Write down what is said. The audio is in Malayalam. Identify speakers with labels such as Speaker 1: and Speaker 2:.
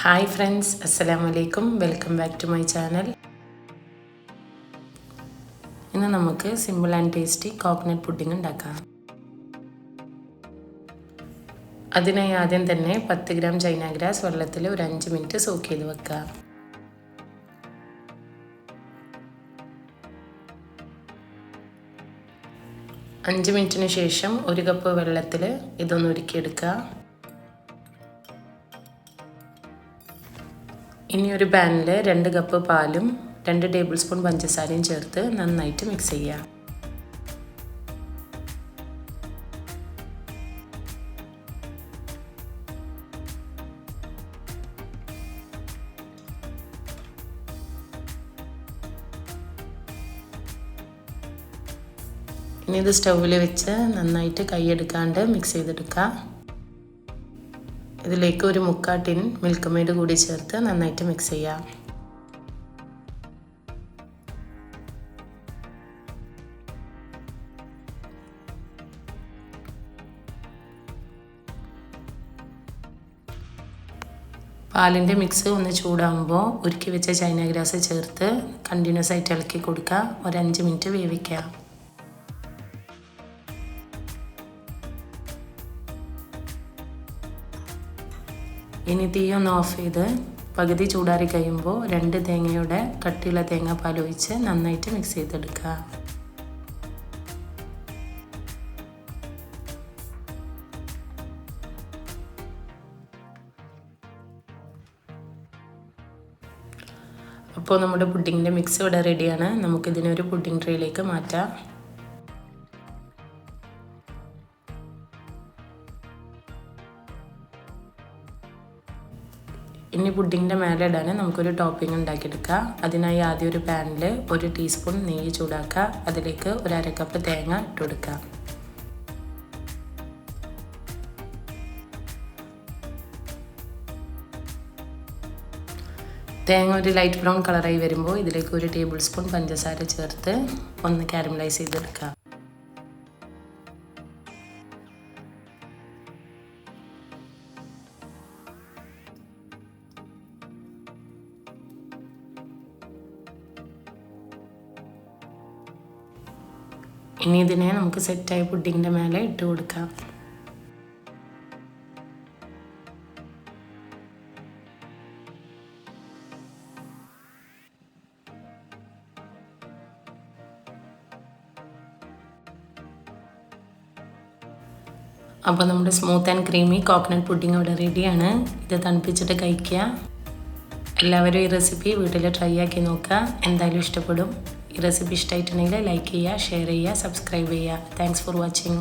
Speaker 1: Hi friends, Assalamu alaikum. Welcome back to my channel. ഇന്ന് നമുക്ക് simple and tasty coconut pudding ഉണ്ടാക്കാം. അതിനായി ആദ്യം തന്നെ 10 ഗ്രാം ചൈന ഗ്രാസ് വെള്ളത്തിൽ ഒരു 5 മിനിറ്റ് സോക്ക് ചെയ്ത് വെക്കുക. അഞ്ച് മിനിറ്റിന് ശേഷം 1 കപ്പ് വെള്ളത്തിൽ ഇതൊന്ന് ഉരുക്കിയെടുക്കുക. ഇനി ഒരു പാനിൽ 2 കപ്പ് പാലും 2 ടേബിൾ സ്പൂൺ പഞ്ചസാരയും ചേർത്ത് നന്നായിട്ട് മിക്സ് ചെയ്യുക. ഇനി ഇത് സ്റ്റൗവിൽ വെച്ച് നന്നായിട്ട് കൈയെടുക്കാണ്ട് മിക്സ് ചെയ്തെടുക്കുക. ഇതിലേക്ക് ഒരു 3/4 ടിൻ മിൽക്ക് മെയ്ഡ് കൂടി ചേർത്ത് നന്നായിട്ട് മിക്സ് ചെയ്യാം. പാലിൻ്റെ മിക്സ് ഒന്ന് ചൂടാകുമ്പോൾ ഉരുക്കി വെച്ച ചൈന ഗ്രാസ് ചേർത്ത് കണ്ടിന്യൂസ് ആയിട്ട് ഇളക്കി കൊടുക്കുക. ഒരു 5 മിനിറ്റ് വേവിക്കുക. ഇനി തീ ഒന്ന് ഓഫ് ചെയ്ത് പകുതി ചൂടാറി കഴിയുമ്പോൾ 2 തേങ്ങയുടെ കട്ടിയുള്ള തേങ്ങാപ്പാൽ ഒഴിച്ച് നന്നായിട്ട് മിക്സ് ചെയ്തെടുക്കുക. അപ്പോൾ നമ്മുടെ പുഡിങ്ങിൻ്റെ മിക്സ് ഇവിടെ റെഡിയാണ്. നമുക്കിതിനൊരു പുഡിംഗ് ട്രേയിലേക്ക് മാറ്റാം. ഇനി പുഡിങ്ങിൻ്റെ മേലെ ഇടാൻ നമുക്കൊരു ടോപ്പിംഗ് ഉണ്ടാക്കിയെടുക്കാം. അതിനായി ആദ്യം ഒരു പാനിൽ 1 ടീസ്പൂൺ നെയ്യ് ചൂടാക്കുക. അതിലേക്ക് ഒരു 1/2 കപ്പ് തേങ്ങ ഇട്ട് കൊടുക്കുക. തേങ്ങ ഒരു ലൈറ്റ് ബ്രൗൺ കളറായി വരുമ്പോൾ ഇതിലേക്ക് 1 ടേബിൾ സ്പൂൺ പഞ്ചസാര ചേർത്ത് ഒന്ന് കാരമലൈസ് ചെയ്തെടുക്കുക. ഇനി ഇതിനെ നമുക്ക് സെറ്റായി പുഡിങ്ങിൻ്റെ മേലെ ഇട്ട് കൊടുക്കാം. അപ്പോൾ നമ്മുടെ smooth and creamy coconut pudding ഇവിടെ റെഡിയാണ്. ഇത് തണുപ്പിച്ചിട്ട് കഴിക്കുക. എല്ലാവരും ഈ റെസിപ്പി വീട്ടിൽ ട്രൈ ആക്കി നോക്കുക. എന്തായാലും ഇഷ്ടപ്പെടും. ഈ റെസിപ്പി ഇഷ്ടമായിട്ടുണ്ടെങ്കിൽ ലൈക്ക് ചെയ്യുക, ഷെയർ ചെയ്യുക, സബ്സ്ക്രൈബ് ചെയ്യുക. Thanks for watching.